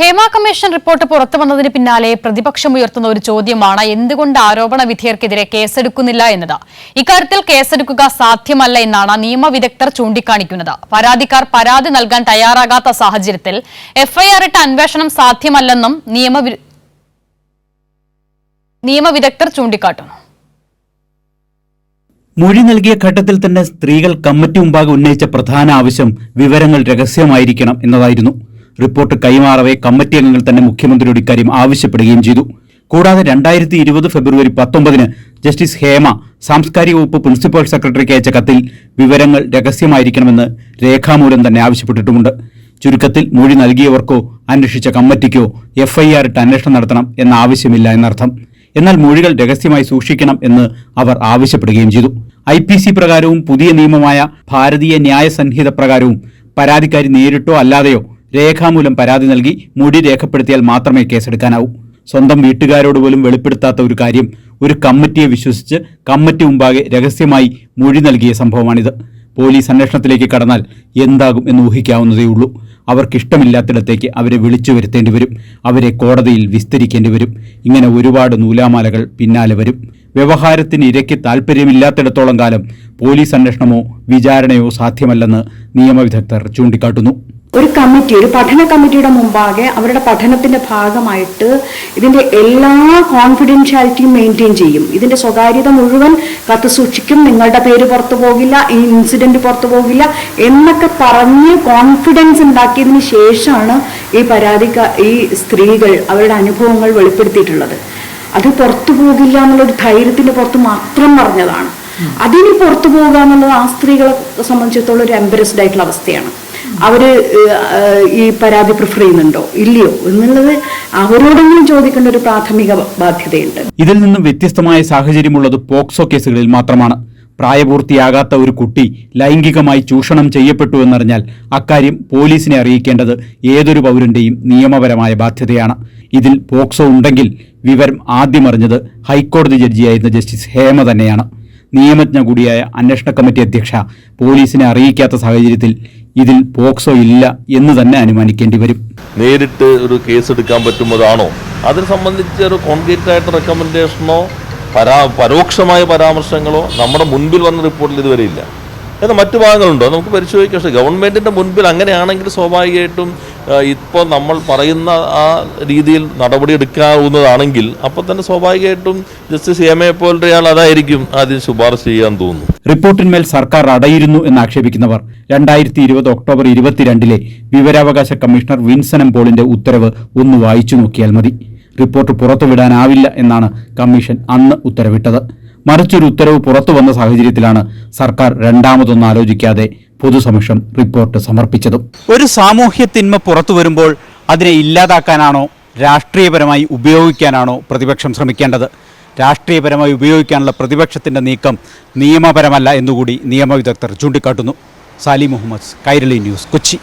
Hema commission report പുറത്തുവന്നതിന് പിന്നാലെ പ്രതിപക്ഷമുയർത്തുന്ന ഒരു ചോദ്യമാണ് എന്തുകൊണ്ട് ആരോപണ വിധേയർക്കെതിരെ കേസെടുക്കുന്നില്ല എന്നത്. ഇക്കാര്യത്തിൽ കേസെടുക്കുക സാധ്യമല്ല എന്നാണ് നിയമവിദഗ്ധർ ചൂണ്ടിക്കാണിക്കുന്നത്. പരാതിക്കാർ പരാതി നൽകാൻ തയ്യാറാകാത്ത സാഹചര്യത്തിൽ എഫ്ഐആർ ഇട്ട അന്വേഷണം സാധ്യമല്ലെന്നും നിയമവിദഗ്ധർ ചൂണ്ടിക്കാട്ടുന്നു. മൊഴി നൽകിയ ഘട്ടത്തിൽ തന്നെ സ്ത്രീകൾ കമ്മിറ്റി മുമ്പാകെ ഉന്നയിച്ച പ്രധാന ആവശ്യം വിവരങ്ങൾ രഹസ്യമായിരിക്കണം എന്നതായിരുന്നു. റിപ്പോർട്ട് കൈമാറവെ കമ്മിറ്റി അംഗങ്ങൾ തന്നെ മുഖ്യമന്ത്രിയോട് ഇക്കാര്യം ആവശ്യപ്പെടുകയും ചെയ്തു. കൂടാതെ 2020 ഫെബ്രുവരി 19 ജസ്റ്റിസ് ഹേമ സാംസ്കാരിക വകുപ്പ് പ്രിൻസിപ്പൽ സെക്രട്ടറിക്ക് അയച്ച കത്തിൽ വിവരങ്ങൾ രഹസ്യമായിരിക്കണമെന്ന് രേഖാമൂലം തന്നെ ആവശ്യപ്പെട്ടിട്ടുമുണ്ട്. ചുരുക്കത്തിൽ മൊഴി നൽകിയവർക്കോ അന്വേഷിച്ച കമ്മിറ്റിക്കോ എഫ്ഐആർ ഇട്ട് അന്വേഷണം നടത്തണം എന്ന ആവശ്യമില്ല എന്നർത്ഥം. എന്നാൽ മൊഴികൾ രഹസ്യമായി സൂക്ഷിക്കണം എന്ന് അവർ ആവശ്യപ്പെടുകയും ചെയ്തു. IPC പ്രകാരവും പുതിയ നിയമമായ ഭാരതീയ ന്യായ സംഹിത പ്രകാരവും പരാതിക്കാരി നേരിട്ടോ അല്ലാതെയോ രേഖാമൂലം പരാതി നൽകി മൊഴി രേഖപ്പെടുത്തിയാൽ മാത്രമേ കേസെടുക്കാനാവൂ. സ്വന്തം വീട്ടുകാരോട് പോലും വെളിപ്പെടുത്താത്ത ഒരു കാര്യം ഒരു കമ്മിറ്റിയെ വിശ്വസിച്ച് കമ്മിറ്റി മുമ്പാകെ രഹസ്യമായി മൊഴി നൽകിയ സംഭവമാണിത്. പോലീസ് അന്വേഷണത്തിലേക്ക് കടന്നാൽ എന്താകും എന്ന് ഊഹിക്കാവുന്നതേയുള്ളൂ. അവർക്കിഷ്ടമില്ലാത്തിടത്തേക്ക് അവരെ വിളിച്ചു വരുത്തേണ്ടി വരും. അവരെ കോടതിയിൽ വിസ്തരിക്കേണ്ടി വരും. ഇങ്ങനെ ഒരുപാട് നൂലാമാലകൾ പിന്നാലെ വരും. വ്യവഹാരത്തിന് ഇരയ്ക്ക് താൽപ്പര്യമില്ലാത്തിടത്തോളം കാലം പോലീസ് അന്വേഷണമോ വിചാരണയോ സാധ്യമല്ലെന്ന് നിയമവിദഗ്ധർ ചൂണ്ടിക്കാട്ടുന്നു. ഒരു പഠന കമ്മിറ്റിയുടെ മുമ്പാകെ അവരുടെ പഠനത്തിന്റെ ഭാഗമായിട്ട് ഇതിന്റെ എല്ലാ കോൺഫിഡൻഷ്യാലിറ്റിയും മെയിൻറ്റെയിൻ ചെയ്യും. ഇതിന്റെ സ്വകാര്യത മുഴുവൻ കാത്തുസൂക്ഷിക്കും. നിങ്ങളുടെ പേര് പുറത്തു പോകില്ല, ഈ ഇൻസിഡന്റ് പുറത്തു പോകില്ല എന്നൊക്കെ പറഞ്ഞ് കോൺഫിഡൻസ് ഉണ്ടാക്കിയതിന് ശേഷമാണ് ഈ സ്ത്രീകൾ അവരുടെ അനുഭവങ്ങൾ വെളിപ്പെടുത്തിയിട്ടുള്ളത്. അത് പുറത്തു പോകില്ല എന്നുള്ളൊരു ധൈര്യത്തിന്റെ പുറത്ത് മാത്രം പറഞ്ഞതാണ്. അതിന് പുറത്തു പോകുക എന്നുള്ളത് ആ സ്ത്രീകളെ സംബന്ധിച്ചിടത്തോളം ഒരു എംബരസ്ഡ് ആയിട്ടുള്ള അവസ്ഥയാണ്. അവര് ഈ പരാതി പ്രിഫർ ചെയ്യുന്നുണ്ടോ ഇല്ലയോ എന്നുള്ളത് അവരോടെങ്കിലും ചോദിക്കേണ്ട ഒരു പ്രാഥമിക ബാധ്യതയുണ്ട്. ഇതിൽ നിന്നും വ്യത്യസ്തമായ സാഹചര്യമുള്ളത് പോക്സോ കേസുകളിൽ മാത്രമാണ്. പ്രായപൂർത്തിയാകാത്ത ഒരു കുട്ടി ലൈംഗികമായി ചൂഷണം ചെയ്യപ്പെട്ടു എന്നറിഞ്ഞാൽ അക്കാര്യം പോലീസിനെ അറിയിക്കേണ്ടത് ഏതൊരു പൗരന്റെയും നിയമപരമായ ബാധ്യതയാണ്. ഇതിൽ പോക്സോ ഉണ്ടെങ്കിൽ വിവരം ആദ്യം അറിഞ്ഞത് ഹൈക്കോടതി ജഡ്ജിയായിരുന്ന ജസ്റ്റിസ് ഹേമ തന്നെയാണ്. നിയമജ്ഞ കൂടിയായ അന്വേഷണ കമ്മിറ്റി അധ്യക്ഷ പോലീസിനെ അറിയിക്കാത്ത സാഹചര്യത്തിൽ ഇതിൽ പോക്സോ ഇല്ല എന്ന് തന്നെ അനുമാനിക്കേണ്ടി വരും. നേരിട്ട് ഒരു കേസ് എടുക്കാൻ പറ്റുന്നതാണോ അതിനെ സംബന്ധിച്ച് ഒരു കോൺക്രീറ്റ് ആയിട്ട് റെക്കമെൻഡേഷനോ പരോക്ഷമായ പരാമർശങ്ങളോ നമ്മുടെ മുൻപിൽ വന്ന റിപ്പോർട്ടിൽ ഇതുവരെ ഇല്ല. എന്നാൽ മറ്റു ഭാഗങ്ങളുണ്ടോ നമുക്ക് പരിശോധിക്കാം. പക്ഷേ ഗവൺമെൻറ്റിൻ്റെ മുൻപിൽ അങ്ങനെയാണെങ്കിൽ സ്വാഭാവികമായിട്ടും ഇപ്പോൾ നമ്മൾ പറയുന്ന ആ രീതിയിൽ നടപടി എടുക്കാവുന്നതാണെങ്കിൽ അപ്പോൾ തന്നെ സ്വാഭാവികമായിട്ടും ജസ്റ്റിസ് ഹേമയെ പോലൊരാൾ അതായിരിക്കും ആദ്യം ശുപാർശ ചെയ്യാൻ തോന്നുന്നു. റിപ്പോർട്ടിന്മേൽ സർക്കാർ അടയിരുന്നു എന്ന് ആക്ഷേപിക്കുന്നവർ 2020 ഒക്ടോബർ 22 വിവരാവകാശ കമ്മീഷണർ വിൻസൻ പോളിന്റെ ഉത്തരവ് ഒന്ന് വായിച്ചു നോക്കിയാൽ മതി. റിപ്പോർട്ട് പുറത്തുവിടാനാവില്ല എന്നാണ് കമ്മീഷൻ അന്ന് ഉത്തരവിട്ടത്. മറിച്ചൊരു ഉത്തരവ് പുറത്തു വന്ന സാഹചര്യത്തിലാണ് സർക്കാർ രണ്ടാമതൊന്നും ആലോചിക്കാതെ പൊതുസമക്ഷം റിപ്പോർട്ട് സമർപ്പിച്ചതും. ഒരു സാമൂഹ്യ തിന്മ പുറത്തു വരുമ്പോൾ അതിനെ ഇല്ലാതാക്കാനാണോ രാഷ്ട്രീയപരമായി ഉപയോഗിക്കാനാണോ പ്രതിപക്ഷം ശ്രമിക്കേണ്ടത്? രാഷ്ട്രീയപരമായി ഉപയോഗിക്കാനുള്ള പ്രതിപക്ഷത്തിന്റെ നീക്കം നിയമപരമല്ല എന്നുകൂടി നിയമവിദഗ്ധർ ചൂണ്ടിക്കാട്ടുന്നു. സാലി മുഹമ്മദ്, കൈരളി ന്യൂസ്, കൊച്ചി.